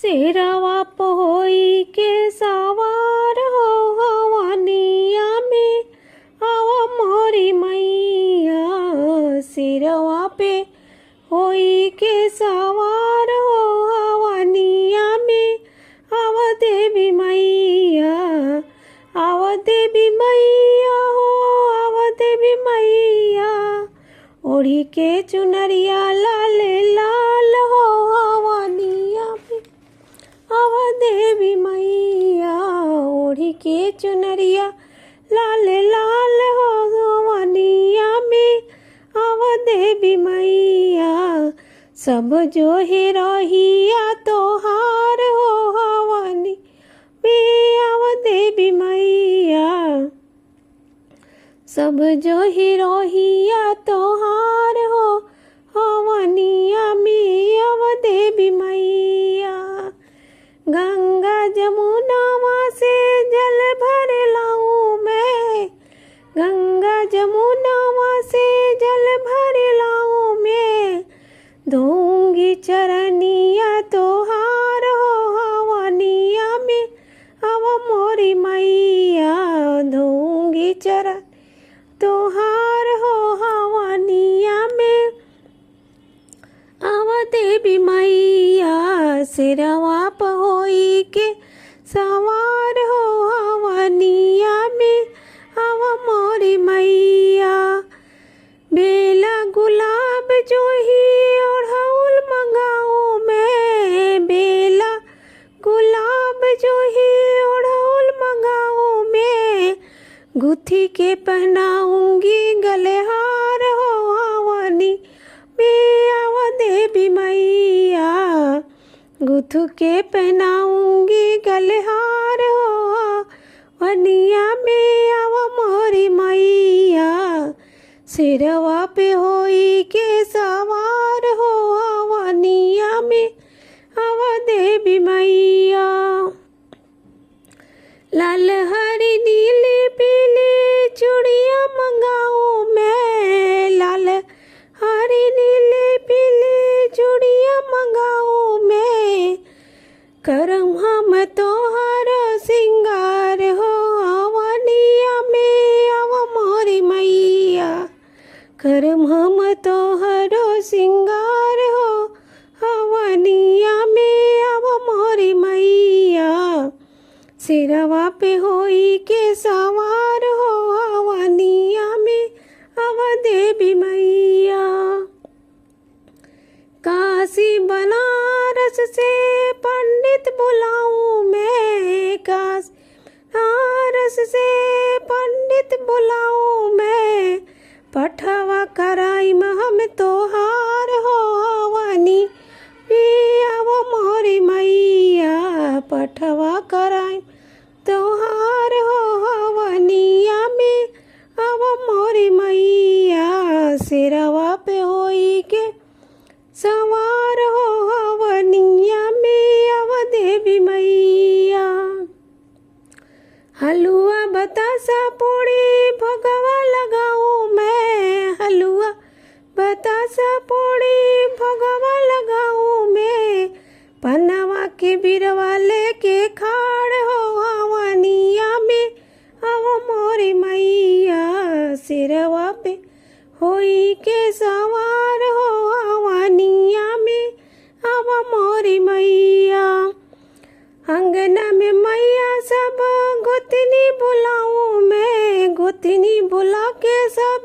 सिरवा पोई के सवार हो हवनिया में आव मोरी मैया। सिरवा पे होई के सवार हो हवनिया में आव देवी मैया। आव देवी मैया हो आव देवी मैया। ओढ़ी के चुनरिया लाल लाल हो हवनिया में आव देवी मैया। ओढ़ी के चुनरिया लाल लाल हो हवनिया में आव देवी मैया। सब जो है रहिया तोहार हो हवनी में आव देवी मैया। सब जो ही रहिया तोहार हो हवनिया में आव देवी मैया। गंगा जमुनावा से जल भर लाऊं मैं। गंगा जमुनावा से जल भर लाऊं मैं। धोऊंगी चरनिया तोहार हो हवनिया में आव मोरी मैया। धोऊंगी चरण तोहार हो हवनिया में आव देवी मैया। सिरवा पहोई के सवार हो हवनिया में आव मोरी मैया। बेला गुलाब जो ही ओढ़ौल मंगाऊं मैं। बेला गुलाब जो ही ओढ़ौल मंगाऊं मैं। गुथी के पहनाऊंगी गले हार हो हवनी में आव देवी मैया। गुथ के पहनाऊंगी गले हार हो हवनिया में आव मोरी मैया। सिरवा पे होई के सवार हो हवनिया में आव देवी मैया। लाल हरी नीली पीली चूड़ियाँ मंगाऊं मैं। लाल हरी नीली पीली चूड़ियाँ मंगाऊं मैं। करम हम तोहारो सिंगार हो हवनिया में आव मोरी मैया। करम हम तोहारो सिंगार हो हवनिया में आव मोरी मैया। सिरवा पे होई के सवार हो हवनिया में आव देवी मैया। काशी बनारस से पंडित बुलाऊं मैं। काशी बनारस से पंडित बुलाऊं मैं। पठवा कराई हम तोहार हो हवनी में आव मोरी मैया। पठवा कराई तोहार हो हवनिया में आव मोरी मैया। सिरवा पे होई के सवार हो हवनिया में आव देवी मैया। हलुआ बतासा पूड़ी भगवा लगाऊं मैं। हलुआ बतासा पूड़ी भगवा लगाऊं मैं। पनवा के बिरवा लेके खाड़ हो हवनिया में आव मोरी मैया। सिरवा पे होई के सवार हो हवनिया में आव मोरी मैया। अंगना में मैया सब गोतनी बुलाऊं मैं। गोतनी बुला के सब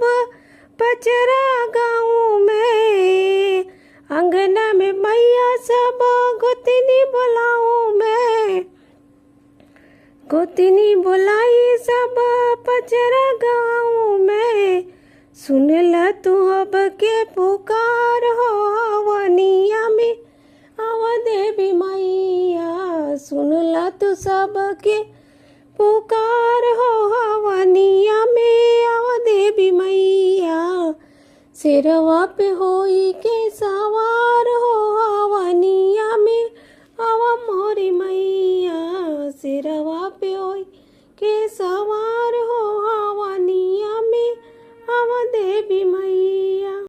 पचरा गाऊं मैं। अंगना में मैया सब गोतनी बुलाऊं मैं। गोतनी बुलाई सब पचरा गाऊं मैं। सुन ल तू अब के पुकार हो हवनिया में आव देवी मैया। सुन ल तू सब के पुकार हो हवनिया में आव देवी मैया। सिरवा पे होई के सवार हो हवनिया में आव मोरी मैया। सिरवा पे होई के सवार